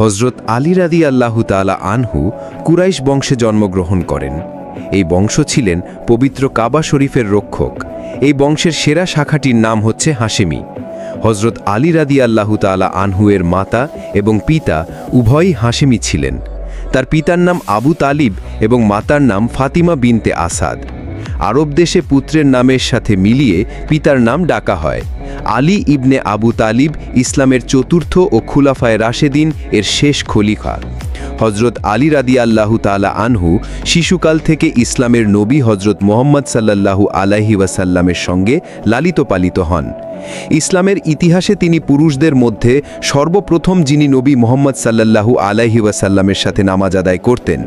হজরত আলী রাদিয়াল্লাহু তাআলা আনহু কুরাইশ বংশে জন্মগ্রহণ করেন। এই বংশ ছিলেন পবিত্র কাবা শরীফের রক্ষক। এই বংশের সেরা শাখাটির নাম হচ্ছে হাশেমি। হজরত আলী রাদিয়াল্লাহু তাআলা আনহুয়ের মাতা এবং পিতা উভয়ই হাশেমি ছিলেন। তার পিতার নাম আবু তালিব এবং মাতার নাম ফাতিমা বিনতে আসাদ। আরব দেশে পুত্রের নামের সাথে মিলিয়ে পিতার নাম ডাকা হয়। আলী ইবনে আবু তালিব ইসলামের চতুর্থ ও খুলাফায়ে রাশেদিন এর শেষ খলিফা। হজরত আলী রাদিয়াল্লাহু তাআলা আনহু শিশুকাল থেকে ইসলামের নবী হজরত মুহাম্মদ সাল্লাল্লাহু আলাইহি ওয়াসাল্লামের সঙ্গে লালিত পালিত হন। ইসলামের ইতিহাসে তিনি পুরুষদের মধ্যে সর্বপ্রথম যিনি নবী মুহাম্মদ সাল্লাল্লাহু আলাইহি ওয়াসাল্লামের সাথে নামাজ আদায় করতেন।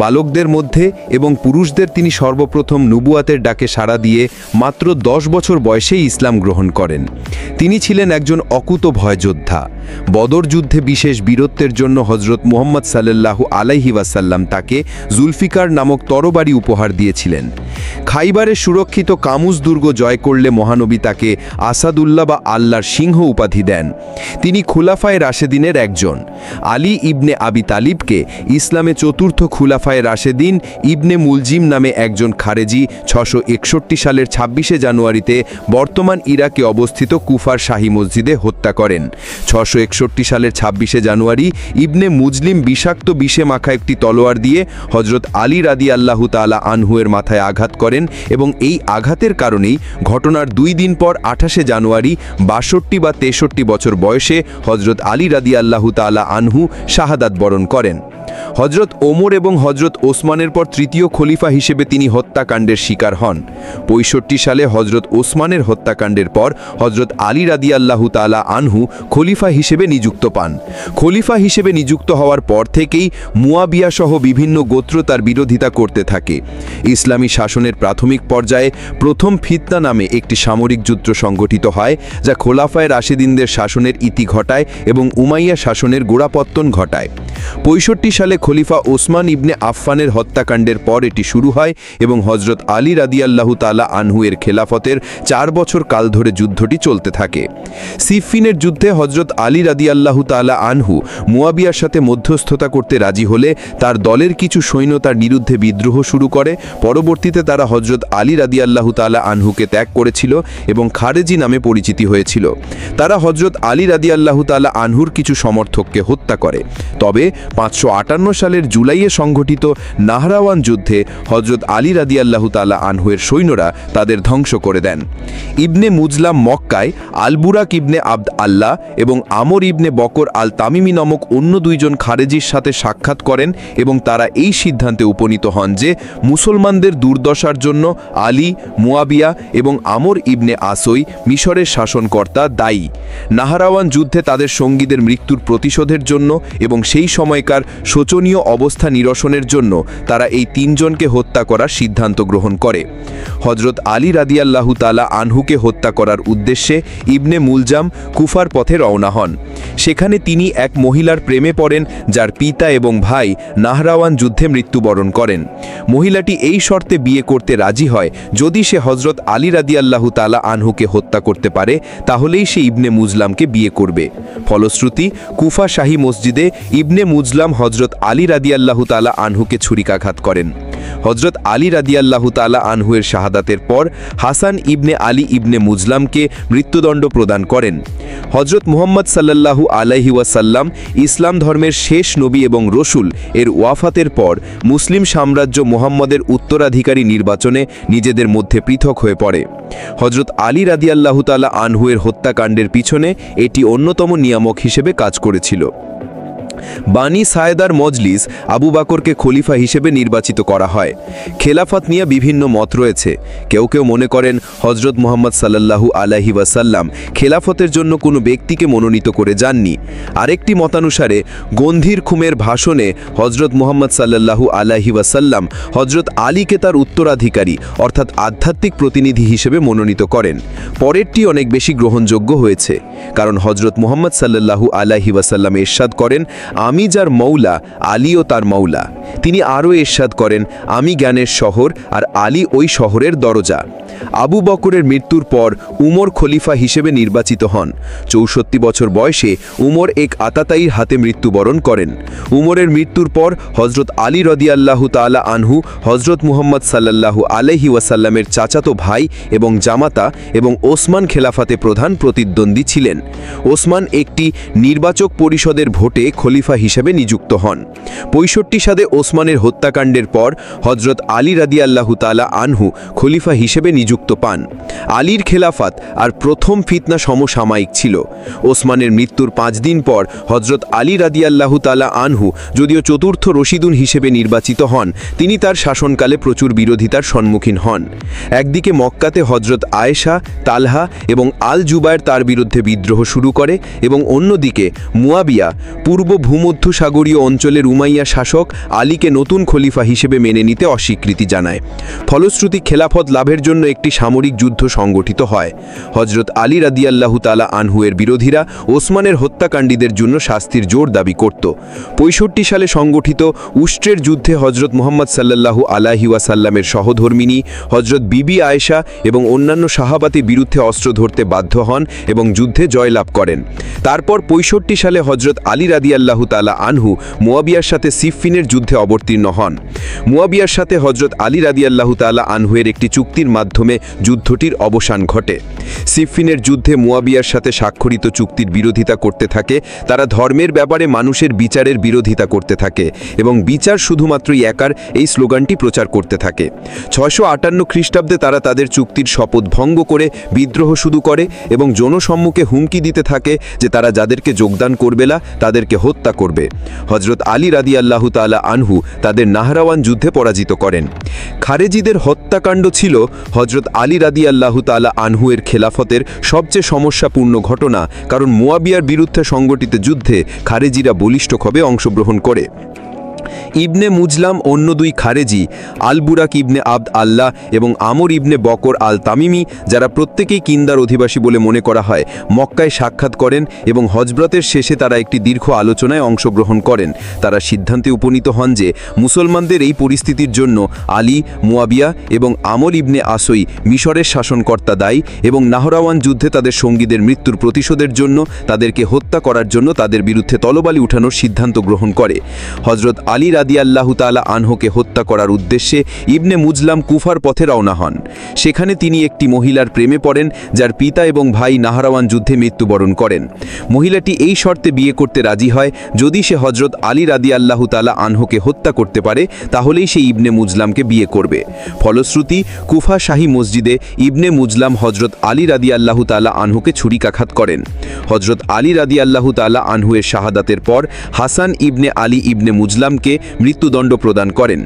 বালকদের মধ্যে এবং পুরুষদের তিনি সর্বপ্রথম নবুয়াতের ডাকে সাড়া দিয়ে মাত্র 10 বছর বয়সেই ইসলাম গ্রহণ করেন। তিনি ছিলেন একজন অকুত ভয়যোদ্ধা। বদর যুদ্ধে বিশেষ বীরত্বের জন্য হজরত মুহাম্মদ সাল্লাল্লাহু আলাইহি ওয়াসাল্লাম তাকে জুলফিকার নামক তরবারি উপহার দিয়েছিলেন। খাইবারের সুরক্ষিত কামুজ দুর্গ জয় করলে মহানবী তাকে আসাদুল্লাহ বা আল্লাহর সিংহ উপাধি দেন। তিনি খুলাফায়ে রাশেদিনের একজন। আলী ইবনে আবি তালিবকে ইসলামে চতুর্থ খুলাফায়ে রাশেদিন ইবনে মুলজিম নামে একজন খারেজি 661 সালের 26শে জানুয়ারিতে বর্তমান ইরাকে অবস্থিত কুফার শাহী মসজিদে হত্যা করেন। 661 সালের 26শে জানুয়ারি ইবনে মুজলিম বিষাক্ত বিষে মাখা একটি তলোয়ার দিয়ে হজরত আলী রাদিয়াল্লাহু তাআলা আনহুয়ের মাথায় আঘাত করেন এবং এই আঘাতের কারণেই ঘটনার 2 দিন পর 28শে জানুয়ারি 62 বা 63 বছর বয়সে হজরত আলী রাদিয়াল্লাহু তাআলা আনহু শাহাদাত বরণ করেন। হজরত ওমর এবং হজরত ওসমানের পর তৃতীয় খলিফা হিসেবে তিনি হত্যাকাণ্ডের শিকার হন। 65 সালে হজরত ওসমানের হত্যাকাণ্ডের পর হজরত আলী রাদিয়াল্লাহু তাআলা আনহু খলিফা হিসেবে নিযুক্ত পান। খলিফা হিসেবে নিযুক্ত হওয়ার পর থেকেই মুয়াবিয়া সহ বিভিন্ন গোত্র তার বিরোধিতা করতে থাকে। ইসলামী শাসনের প্রাথমিক পর্যায়ে প্রথম ফিতনা নামে একটি সামরিক যুদ্ধ সংগঠিত হয়, যা খোলাফায়ে রাশেদিনদের শাসনের ইতি ঘটায় এবং উমাইয়া শাসনের গোড়াপত্তন ঘটায়। 65 সালে খলিফা ওসমান ইবনে আফফানের হত্যাকাণ্ডের পর এটি শুরু হয় এবং হজরত আলী রাদিয়াল্লাহু তাআলা আনহুয়ের খেলাফতের 4 বছর কাল ধরে যুদ্ধটি চলতে থাকে। সিফফিনের যুদ্ধে হজরত আলী রাদিয়াল্লাহু তাআলা আনহু মুয়াবিয়ার সাথে মধ্যস্থতা করতে রাজি হলে তার দলের কিছু সৈন্য তার বিরুদ্ধে বিদ্রোহ শুরু করে। পরবর্তীতে তারা হজরত আলী রাদিয়াল্লাহু তাআলা আনহুকে ত্যাগ করেছিল এবং খারেজি নামে পরিচিতি হয়েছিল। তারা হজরত আলী রাদিয়াল্লাহু তাআলা আনহুর কিছু সমর্থককে হত্যা করে। তবে 558 সালের জুলাইয়ে সংঘটিত নাহরাওয়ান যুদ্ধে হজরত আলী রাদিয়াল্লাহু তাআলা আনহুয়ের সৈন্যরা তাদের ধ্বংস করে দেন। ইবনে মুজলাম মক্কায় আল-বুরাক ইবনে আবদ আল্লাহ এবং আমর ইবনে বকর আল তামিমি নামক অন্য 2 জন খারেজির সাথে সাক্ষাৎ করেন এবং তারা এই সিদ্ধান্তে উপনীত হন যে মুসলমানদের দুর্দশার জন্য আলী, মুয়াবিয়া এবং আমর ইবনে আসই মিশরের শাসনকর্তা দায়ী। নাহরাওয়ান যুদ্ধে তাদের সঙ্গীদের মৃত্যুর প্রতিশোধের জন্য এবং সেই সময়কার শোচনীয় অবস্থা নিরসনের জন্য তারা এই 3 জনকে হত্যা করার সিদ্ধান্ত গ্রহণ করে। হজরত আলী রাদিয়াল্লাহু তাআলা আনহুকে হত্যা করার উদ্দেশ্যে ইবনে মুলজাম কুফার পথে রওনা হন। সেখানে তিনি এক মহিলার প্রেমে পড়েন, যার পিতা এবং ভাই নাহরাওয়ান যুদ্ধে মৃত্যুবরণ করেন। মহিলাটি এই শর্তে বিয়ে করতে রাজি হয়, যদি সে হজরত আলী রাদিয়াল্লাহু তাআলা আনহুকে হত্যা করতে পারে তাহলেই সে ইবনে মুজলামকে বিয়ে করবে। ফলশ্রুতি কুফা শাহী মসজিদে ইবনে মুজলাম হজরত আলী রাদিয়াল্লাহু তাআলা আনহুকে ছুরিকাঘাত করেন। হজরত আলী রাদিয়াল্লাহু তাআলা আনহুয়ের শাহাদাতের পর হাসান ইবনে আলী ইবনে মুজলামকে মৃত্যুদণ্ড প্রদান করেন। হজরত মুহাম্মদ সাল্লাল্লাহু আলাইহি ওয়াসাল্লাম ইসলাম ধর্মের শেষ নবী এবং রসুল এর ওয়াফাতের পর মুসলিম সাম্রাজ্য মুহাম্মদের উত্তরাধিকারী নির্বাচনে নিজেদের মধ্যে পৃথক হয়ে পড়ে। হজরত আলী রাদিয়াল্লাহু তাআলা আনহুয়ের হত্যাকাণ্ডের পিছনে এটি অন্যতম নিয়ামক হিসেবে কাজ করেছিল। বানি সায়েদার মজলিস আবু বকরকে খলিফা হিসেবে নির্বাচিত করা হয়। খেলাফত নিয়ে বিভিন্ন মত রয়েছে। কেউ কেউ মনে করেন হজরত মুহাম্মদ সাল্লাল্লাহু আলাইহি ওয়াসাল্লাম খেলাফতের জন্য কোনো ব্যক্তিকে মনোনীত করে যাননি। আরেকটি মতানুসারে গন্ধির খুমের ভাষণে হজরত মুহাম্মদ সাল্লাল্লাহু আলাইহি ওয়াসাল্লাম হজরত আলীকে তার উত্তরাধিকারী অর্থাৎ আধ্যাত্মিক প্রতিনিধি হিসেবে মনোনীত করেন। পরেরটি অনেক বেশি গ্রহণযোগ্য হয়েছে, কারণ হজরত মুহাম্মদ সাল্লাল্লাহু আলাইহি ওয়াসাল্লাম ইরশাদ করেন, আমি যার মৌলা আলীও তার মৌলা। তিনি আরও ইরশাদ করেন, আমি জ্ঞানের শহর আর আলী ওই শহরের দরজা। আবু বকরের মৃত্যুর পর উমর খলিফা হিসেবে নির্বাচিত হন। ৬৪ বছর বয়সে উমর এক আতাতায়ীর হাতে মৃত্যুবরণ করেন। উমরের মৃত্যুর পর হজরত আলী রাদিয়াল্লাহু তাআলা আনহু হজরত মুহাম্মদ সাল্লাল্লাহু আলাইহি ওয়াসাল্লামের চাচাতো ভাই এবং জামাতা এবং ওসমান খেলাফাতে প্রধান প্রতিদ্বন্দ্বী ছিলেন। ওসমান একটি নির্বাচক পরিষদের ভোটে খলিফা হিসেবে নিযুক্ত হন। ৬৫ সালে ওসমানের হত্যাকাণ্ডের পর হজরত আলী রাদিয়াল্লাহু তাআলা আনহু খলিফা হিসেবে নিযুক্ত পান। আলীর খেলাফত আর প্রথম ফিতনা সমসাময়িক ছিল। ওসমানের মৃত্যুর 5 দিন পর হজরত আলী রাদিয়াল্লাহু তাআলা আনহু যদিও চতুর্থ রশিদুন হিসেবে নির্বাচিত হন, তিনি তার শাসনকালে প্রচুর বিরোধিতার সম্মুখীন হন। একদিকে মক্কাতে হজরত আয়েশা, তালহা এবং আল জুবায়ের তার বিরুদ্ধে বিদ্রোহ শুরু করে এবং অন্যদিকে মুয়াবিয়া পূর্ব ভূমধ্যসাগরীয় অঞ্চলের উমাইয়া শাসক আলীকে নতুন খলিফা হিসেবে মেনে নিতে অস্বীকৃতি জানায়। ফলশ্রুতি খেলাফত লাভের জন্য একটি সামরিক যুদ্ধ সংগঠিত হয়। হজরত আলী রাদিয়াল্লাহু তাআলা আনহুয়ের বিরোধীরা ওসমানের হত্যাকাণ্ডীদের জন্য শাস্তির জোর দাবি করত। ৬৫ সালে সংগঠিত উষ্ট্রের যুদ্ধে হজরত মুহাম্মদ সাল্লাল্লাহু আলাইহি ওয়াসাল্লামের সহধর্মিনী হজরত বিবি আয়েশা এবং অন্যান্য সাহাবাদের বিরুদ্ধে অস্ত্র ধরতে বাধ্য হন এবং যুদ্ধে জয়লাভ করেন। তারপর ৬৫ সালে হজরত আলী রাদিয়াল্লাহু তাআলা আনহু মুয়াবিয়ার সাথে সিফফিনের যুদ্ধে অবতীর্ণ হন। মুয়াবিয়ার সাথে হজরত আলী রাদিয়াল্লাহু তাআলা আনহুয়ের একটি চুক্তির মাধ্যমে যুদ্ধটির অবসান ঘটে। সিফফিনের যুদ্ধে মুয়াবিয়ার সাথে স্বাক্ষরিত চুক্তির বিরোধিতা করতে থাকে। তারা ধর্মের ব্যাপারে মানুষের বিচারের বিরোধিতা করতে থাকে এবং বিচার শুধুমাত্রই একার এই স্লোগানটি প্রচার করতে থাকে। ৬৫৮ খ্রিস্টাব্দে তারা তাদের চুক্তির শপথ ভঙ্গ করে বিদ্রোহ শুরু করে এবং জনসম্মুখে হুমকি দিতে থাকে যে তারা যাদেরকে যোগদান করবে না তাদেরকে হত্যা করবে। হজরত আলী রাদিয়াল্লাহু তাআলা আনহু তাদের নাহরাওয়ান যুদ্ধে পরাজিত করেন। খারেজিদের হত্যাকাণ্ড ছিল হজরত আলী রাদিয়াল্লাহু তাআলা আনহুয়ের খেলাফতের সবচেয়ে সমস্যাপূর্ণ ঘটনা, কারণ মুয়াবিয়ার বিরুদ্ধে সংগঠিত যুদ্ধে খারেজিরা বলিষ্ঠভাবে অংশগ্রহণ করে। ইবনে মুজলাম অন্য দুই খারেজি আল বুরাক ইবনে আবদ আল্লাহ এবং আমর ইবনে বকর আল তামিমি, যারা প্রত্যেকেই কিন্দার অধিবাসী বলে মনে করা হয়, মক্কায় সাক্ষাৎ করেন এবং হজব্রতের শেষে তারা একটি দীর্ঘ আলোচনায় অংশগ্রহণ করেন। তারা সিদ্ধান্তে উপনীত হন যে মুসলমানদের এই পরিস্থিতির জন্য আলী, মুয়াবিয়া এবং আমর ইবনে আসই মিশরের শাসনকর্তা দায়ী এবং নাহরাওয়ান যুদ্ধে তাদের সঙ্গীদের মৃত্যুর প্রতিশোধের জন্য তাদেরকে হত্যা করার জন্য তাদের বিরুদ্ধে তলবালি উঠানোর সিদ্ধান্ত গ্রহণ করে। হজরত আলী রাদিয়াল্লাহু তাআলা আনহুকে হত্যা করার উদ্দেশ্যে ইবনে মুজলাম কুফার পথে রওনা হন। সেখানে তিনি একটি মহিলার প্রেমে পড়েন, যার পিতা এবং ভাই নাহরাওয়ান যুদ্ধে মৃত্যুবরণ করেন। মহিলাটি এই শর্তে বিয়ে করতে রাজি হয়, যদি সে হজরত আলী রাদিয়াল্লাহু তাআলা আনহুকে হত্যা করতে পারে তাহলেই সে ইবনে মুজলামকে বিয়ে করবে। ফলশ্রুতি কুফা শাহী মসজিদে ইবনে মুজলাম হজরত আলী রাদিয়াল্লাহু তাআলা আনহুকে ছুরিকাঘাত করেন। হজরত আলী রাদিয়াল্লাহু তাআলা আনহুয়ের শাহাদাতের পর হাসান ইবনে আলী ইবনে মুজলামকে মৃত্যুদণ্ড প্রদান করেন।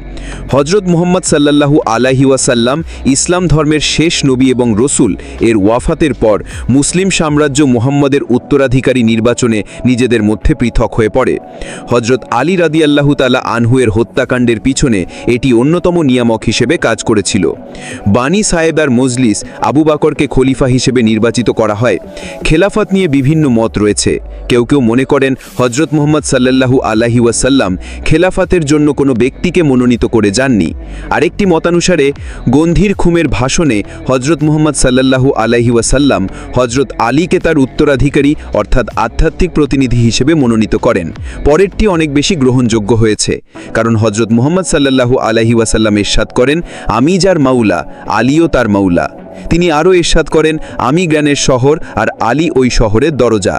হজরত মুহাম্মদ সাল্লাল্লাহু আলাইহি ওয়াসাল্লাম ইসলাম ধর্মের শেষ নবী এবং রসুল এর ওয়াফাতের পর মুসলিম সাম্রাজ্য মুহাম্মদের উত্তরাধিকারী নির্বাচনে নিজেদের মধ্যে পৃথক হয়ে পড়ে। হজরত আলী রাদিয়াল্লাহু তাআলা আনহুয়ের হত্যাকাণ্ডের পিছনে এটি অন্যতম নিয়ামক হিসেবে কাজ করেছিল। বানি সায়েদার মজলিস আবু বকরকে খলিফা হিসেবে নির্বাচিত করা হয়। খেলাফত নিয়ে বিভিন্ন মত রয়েছে। কেউ কেউ মনে করেন হজরত মুহাম্মদ সাল্লাল্লাহু আলাইহি ওয়াসাল্লাম খেলাফতের জন্য কোনো ব্যক্তিকে মনোনীত করে যাননি। আরেকটি মতানুসারে গন্ধির খুমের ভাষণে হজরত মুহাম্মদ সাল্লাল্লাহু আলাইহি ওয়াসাল্লাম হজরত আলীকে তার উত্তরাধিকারী অর্থাৎ আধ্যাত্মিক প্রতিনিধি হিসেবে মনোনীত করেন। পরেরটি অনেক বেশি গ্রহণযোগ্য হয়েছে, কারণ হজরত মুহাম্মদ সাল্লাল্লাহু আলাইহি ওয়াসাল্লাম ইরশাদ করেন, আমি যার মাওলা আলীও তার মাওলা। তিনি আরও ইরশাদ করেন, আমি জ্ঞানের শহর আর আলী ওই শহরের দরজা।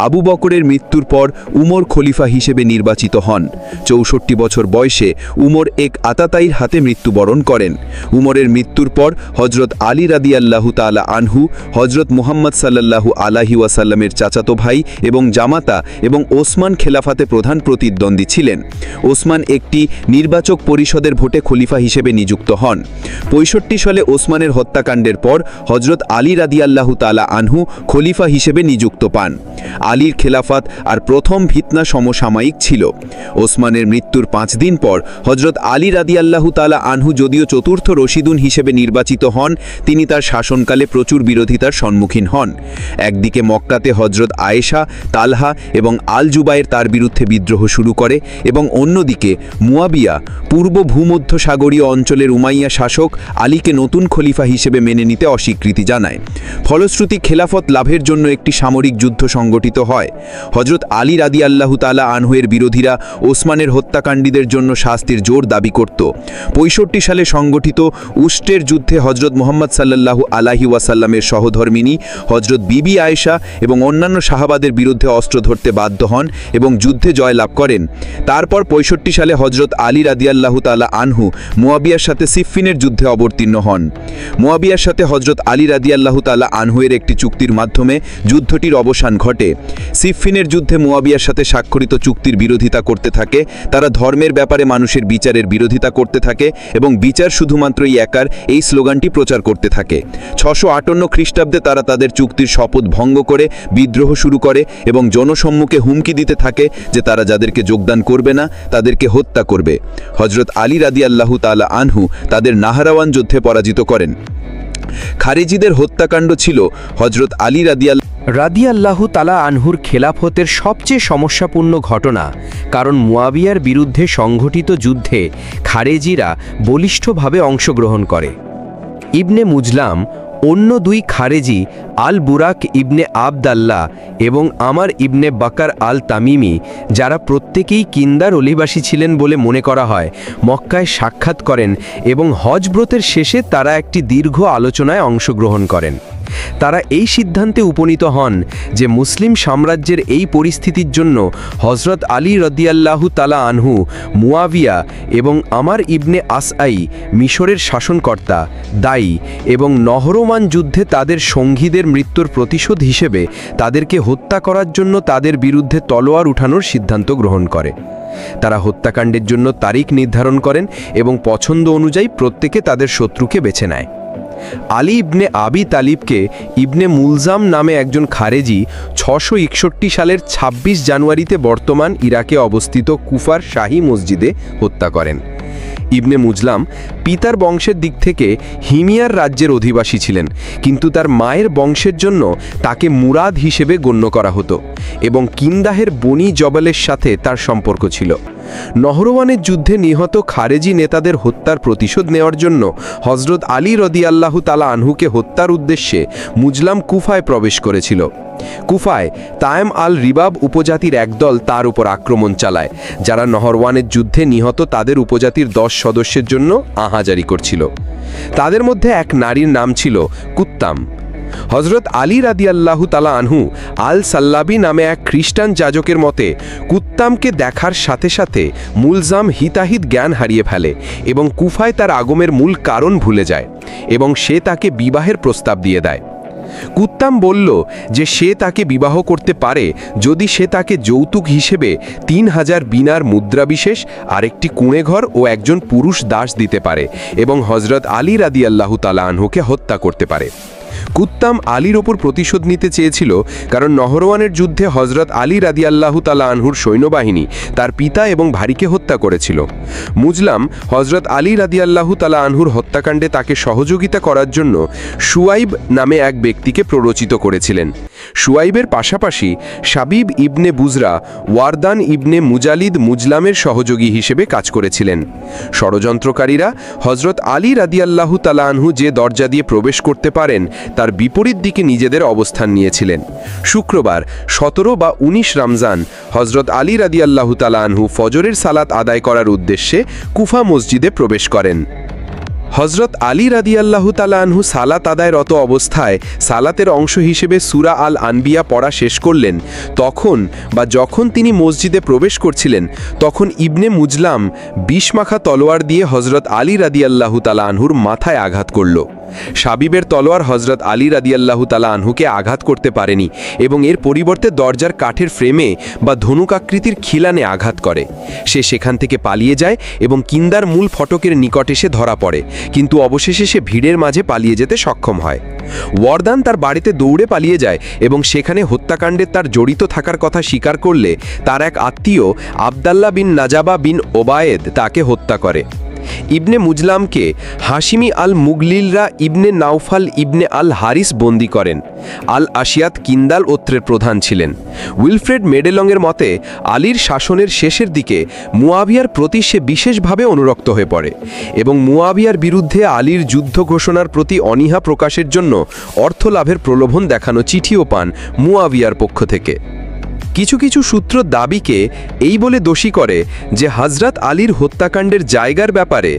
আবু বকরের মৃত্যুর পর উমর খলিফা হিসেবে নির্বাচিত হন। ৬৪ বছর বয়সে উমর এক আতাতায়ীর হাতে মৃত্যুবরণ করেন। উমরের মৃত্যুর পর হজরত আলী রাদিয়াল্লাহু তাআলা আনহু হজরত মুহাম্মদ সাল্লাল্লাহু আলাইহি ওয়াসাল্লামের চাচাতো ভাই এবং জামাতা এবং ওসমান খেলাফাতে প্রধান প্রতিদ্বন্দ্বী ছিলেন। ওসমান একটি নির্বাচক পরিষদের ভোটে খলিফা হিসেবে নিযুক্ত হন। ৬৫ সালে ওসমানের হত্যাকাণ্ডের পর হজরত আলী রাদিয়াল্লাহু তাআলা আনহু খলিফা হিসেবে নিযুক্ত পান। আলীর খেলাফত আর প্রথম ফিতনা সমসাময়িক ছিল। ওসমানের মৃত্যুর 5 দিন পর হজরত আলী রাদিয়াল্লাহু তাআলা আনহু যদিও চতুর্থ রশিদুন হিসেবে নির্বাচিত হন, তিনি তার শাসনকালে প্রচুর বিরোধিতার সম্মুখীন হন। একদিকে মক্কাতে হজরত আয়েশা, তালহা এবং আল জুবায়ের তার বিরুদ্ধে বিদ্রোহ শুরু করে এবং অন্যদিকে মুয়াবিয়া পূর্ব ভূমধ্যসাগরীয় অঞ্চলের উমাইয়া শাসক আলীকে নতুন খলিফা হিসেবে মেনে নিতে অস্বীকৃতি জানায়। ফলশ্রুতি খেলাফত লাভের জন্য একটি সামরিক যুদ্ধ সংগঠিত হয়। হজরত আলী রাদিয়াল্লাহু তাআলা আনহুয়ের বিরোধীরা ওসমানের হত্যাকাণ্ডীদের জন্য শাস্তির জোর দাবি করত। 65 সালে সংগঠিত উস্টের যুদ্ধে হজরত মুহাম্মদ সাল্লাল্লাহু আলাইহি ওয়াসাল্লামের সহধর্মিনী হজরত বিবি আয়েশা এবং অন্যান্য সাহাবাদের বিরুদ্ধে অস্ত্র ধরতে বাধ্য হন এবং যুদ্ধে জয়লাভ করেন। তারপর 65 সালে হজরত আলী রাদিয়াল্লাহু তাআলা আনহু মুয়াবিয়ার সাথে সিফফিনের যুদ্ধে অবতীর্ণ হন। মুয়াবিয়ার সাথে হজরত আলী রাদিয়াল্লাহু তাআলা আনহুয়ের একটি চুক্তির মাধ্যমে যুদ্ধটির অবসান ঘটে। সিফফিনের যুদ্ধে মুয়াবিয়ার সাথে স্বাক্ষরিত চুক্তির বিরোধিতা করতে থাকে। তারা ধর্মের ব্যাপারে মানুষের বিচারের বিরোধিতা করতে থাকে এবং বিচার শুধুমাত্রই একার এই স্লোগানটি প্রচার করতে থাকে। 658 খ্রিস্টাব্দে তারা তাদের চুক্তির শপথ ভঙ্গ করে বিদ্রোহ শুরু করে এবং জনসম্মুখে হুমকি দিতে থাকে যে তারা যাদেরকে যোগদান করবে না তাদেরকে হত্যা করবে। হজরত আলী রাদিয়াল্লাহু তাআলা আনহু তাদের নাহরাওয়ান যুদ্ধে পরাজিত করেন। খারেজিদের হত্যাকাণ্ড ছিল হজরত আলী রাদিয়াল্লাহু তাআলা আনহুর খেলাফতের সবচেয়ে সমস্যাপূর্ণ ঘটনা, কারণ মুয়াবিয়ার বিরুদ্ধে সংঘটিত যুদ্ধে খারেজিরা বলিষ্ঠভাবে অংশগ্রহণ করে। ইবনে মুজলাম অন্য 2 খারেজি আল বুরাক ইবনে আবদাল্লাহ এবং আমার ইবনে বাকার আল তামিমি, যারা প্রত্যেকেই কিন্দার অলিবাসী ছিলেন বলে মনে করা হয়, মক্কায় সাক্ষাৎ করেন এবং হজ ব্রতের শেষে তারা একটি দীর্ঘ আলোচনায় অংশগ্রহণ করেন। তারা এই সিদ্ধান্তে উপনীত হন যে মুসলিম সাম্রাজ্যের এই পরিস্থিতির জন্য হজরত আলী রাদিয়াল্লাহু তাআলা আনহু, মুয়াবিয়া এবং আমার ইবনে আসআই মিশরের শাসনকর্তা দায়ী এবং নহরমান যুদ্ধে তাদের সঙ্গীদের মৃত্যুর প্রতিশোধ হিসেবে তাদেরকে হত্যা করার জন্য তাদের বিরুদ্ধে তলোয়ার উঠানোর সিদ্ধান্ত গ্রহণ করে। তারা হত্যাকাণ্ডের জন্য তারিখ নির্ধারণ করেন এবং পছন্দ অনুযায়ী প্রত্যেকে তাদের শত্রুকে বেছে নেয়। আলী ইবনে আবি তালিবকে ইবনে মুলজাম নামে একজন খারেজি 661 সালের 26 জানুয়ারিতে বর্তমান ইরাকে অবস্থিত কুফার শাহী মসজিদে হত্যা করেন। ইবনে মুজলাম পিতার বংশের দিক থেকে হিমিয়ার রাজ্যের অধিবাসী ছিলেন, কিন্তু তার মায়ের বংশের জন্য তাকে মুরাদ হিসেবে গণ্য করা হতো এবং কিন্দাহের বনি জবালের সাথে তার সম্পর্ক ছিল। নহরওয়ানের যুদ্ধে নিহত খারেজি নেতাদের হত্যার প্রতিশোধ নেওয়ার জন্য হজরত আলী রাদিয়াল্লাহু তাআলা আনহুকে হত্যার উদ্দেশ্যে মুজলাম কুফায় প্রবেশ করেছিল। কুফায় তায়েম আল রিবাব উপজাতির একদল তার উপর আক্রমণ চালায়, যারা নহরওয়ানের যুদ্ধে নিহত তাদের উপজাতির 10 সদস্যের জন্য আহাজারি করছিল। তাদের মধ্যে এক নারীর নাম ছিল কুত্তাম। হজরত আলী রাদিয়াল্লাহু তাআলা আনহু আল সাল্লাবি নামে এক খ্রিস্টান যাজকের মতে কুত্তামকে দেখার সাথে সাথে মুলজাম হিতাহিত জ্ঞান হারিয়ে ফেলে এবং কুফায় তার আগমনের মূল কারণ ভুলে যায় এবং সে তাকে বিবাহের প্রস্তাব দিয়ে দেয়। কুত্তাম বলল যে সে তাকে বিবাহ করতে পারে যদি সে তাকে যৌতুক হিসেবে 3000 বিনার মুদ্রা বিশেষ, আরেকটি কুঁড়েঘর ও একজন পুরুষ দাস দিতে পারে এবং হজরত আলী রাদিয়াল্লাহু তাআলা আনহুকে হত্যা করতে পারে। কুত্তাম আলীর ওপর প্রতিশোধ নিতে চেয়েছিল, কারণ নহরওয়ানের যুদ্ধে হজরত আলী রাদিয়াল্লাহু তাআলা আনহুর সৈন্যবাহিনী তার পিতা এবং ভাইকে হত্যা করেছিল। মুজলাম হজরত আলী রাদিয়াল্লাহু তাআলা আনহুর হত্যাকাণ্ডে তাকে সহযোগিতা করার জন্য শুয়াইব নামে এক ব্যক্তিকে প্ররোচিত করেছিলেন। শুয়াইবের পাশাপাশি শাবিব ইবনে বুজরা, ওয়ারদান ইবনে মুজালিদ মুজলামের সহযোগী হিসেবে কাজ করেছিলেন। ষড়যন্ত্রকারীরা হজরত আলী রাদিয়াল্লাহু তাআলা আনহু যে দরজা দিয়ে প্রবেশ করতে পারেন তার বিপরীত দিকে নিজেদের অবস্থান নিয়েছিলেন। শুক্রবার 17 বা 19 রমজান হজরত আলী রাদিয়াল্লাহু তাআলা আনহু ফজরের সালাত আদায় করার উদ্দেশ্যে কুফা মসজিদে প্রবেশ করেন। হজরত আলী রাদিয়াল্লাহু তাআলা আনহু সালাত আদায়রত অবস্থায় সালাতের অংশ হিসেবে সূরা আল আনবিয়া পড়া শেষ করলেন। যখন তিনি মসজিদে প্রবেশ করছিলেন তখন ইবনে মুজলাম 20 মাখা তলোয়ার দিয়ে হজরত আলী রাদিয়াল্লাহু তাআলা আনহুর মাথায় আঘাত করল। শাবিবের তলোয়ার হজরত আলী রাদিয়াল্লাহু তাআলা আনহুকে আঘাত করতে পারেনি এবং এর পরিবর্তে দরজার কাঠের ফ্রেমে বা ধনুকাকৃতির খিলানে আঘাত করে। সে সেখান থেকে পালিয়ে যায় এবং কিন্দার মূল ফটকের নিকট এসে ধরা পড়ে, কিন্তু অবশেষে সে ভিড়ের মাঝে পালিয়ে যেতে সক্ষম হয়। ওয়ারদান তার বাড়িতে দৌড়ে পালিয়ে যায় এবং সেখানে হত্যাকাণ্ডে তার জড়িত থাকার কথা স্বীকার করলে তার এক আত্মীয় আবদাল্লাহ বিন নাজাবা বিন ওবায়েদ তাকে হত্যা করে। ইবনে মুজলামকে হাশিমি আল মুগলিলরা ইবনে নাউফাল ইবনে আল হারিস বন্দী করেন। আল আশিয়াত কিন্দাল ওত্রের প্রধান ছিলেন। উইলফ্রেড মেডেলংয়ের মতে আলীর শাসনের শেষের দিকে মুয়াবিয়ার প্রতি সে বিশেষভাবে অনুরক্ত হয়ে পড়ে এবং মুয়াবিয়ার বিরুদ্ধে আলীর যুদ্ধ ঘোষণার প্রতি অনীহা প্রকাশের জন্য অর্থ লাভের প্রলোভন দেখানো চিঠিও পান মুয়াবিয়ার পক্ষ থেকে। কিছু কিছু সূত্র দাবিকে এই বলে দোষী করে যে হযরত আলীর হত্যাকাণ্ডের জায়গার ব্যাপারে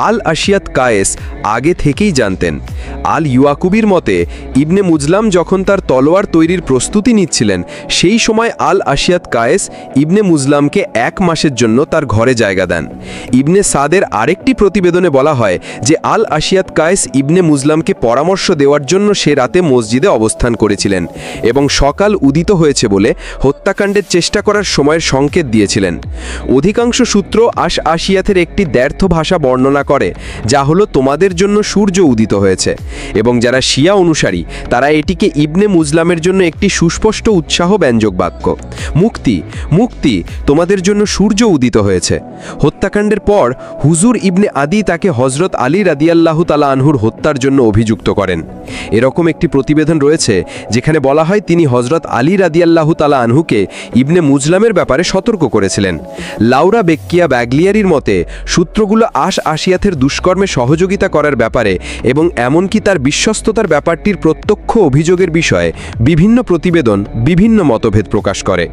আল আশিয়াত কায়েস আগে থেকেই জানতেন। আল ইয়াকুবির মতে ইবনে মুজলাম যখন তার তলোয়ার তৈরির প্রস্তুতি নিচ্ছিলেন সেই সময় আল আশিয়াত কায়েস ইবনে মুজলামকে 1 মাসের জন্য তার ঘরে জায়গা দেন। ইবনে সাদের আরেকটি প্রতিবেদনে বলা হয় যে আল আশিয়াত কায়েস ইবনে মুজলামকে পরামর্শ দেওয়ার জন্য সে রাতে মসজিদে অবস্থান করেছিলেন এবং সকাল উদিত হয়েছে বলে হত্যাকাণ্ডের চেষ্টা করার সময়ের সংকেত দিয়েছিলেন। অধিকাংশ সূত্র আশিয়াতের একটি দ্ব্যর্থ ভাষা বর্ণনা করে, যা হলো তোমাদের জন্য সূর্য উদিত হয়েছে, এবং যারা শিয়া অনুসারী তারা এটিকে ইবনে মুজলামের জন্য একটি সুস্পষ্ট উৎসাহ ব্যঞ্জক বাক্য, মুক্তি মুক্তি, তোমাদের জন্য সূর্য উদিত হয়েছে। হত্যাকাণ্ডের পর হুজুর ইবনে আদি তাকে হজরত আলী রাদিয়াল্লাহু তাআলা আনহুর হত্যার জন্য অভিযুক্ত করেন। এরকম একটি প্রতিবেদন রয়েছে যেখানে বলা হয় তিনি হজরত আলী রাদিয়াল্লাহু তাআলা আনহুকে ইবনে মুজলামের ব্যাপারে সতর্ক করেছিলেন। লাউরা বেক্কিয়া ব্যাগলিয়ারির মতে সূত্রগুলো আশিয়াতের দুষ্কর্মে সহযোগিতা করার ব্যাপারে এবং এমনকি তার বিশ্বস্ততার ব্যাপারটির প্রত্যক্ষ অভিযোগের বিষয়ে বিভিন্ন প্রতিবেদন বিভিন্ন মতভেদ প্রকাশ করে।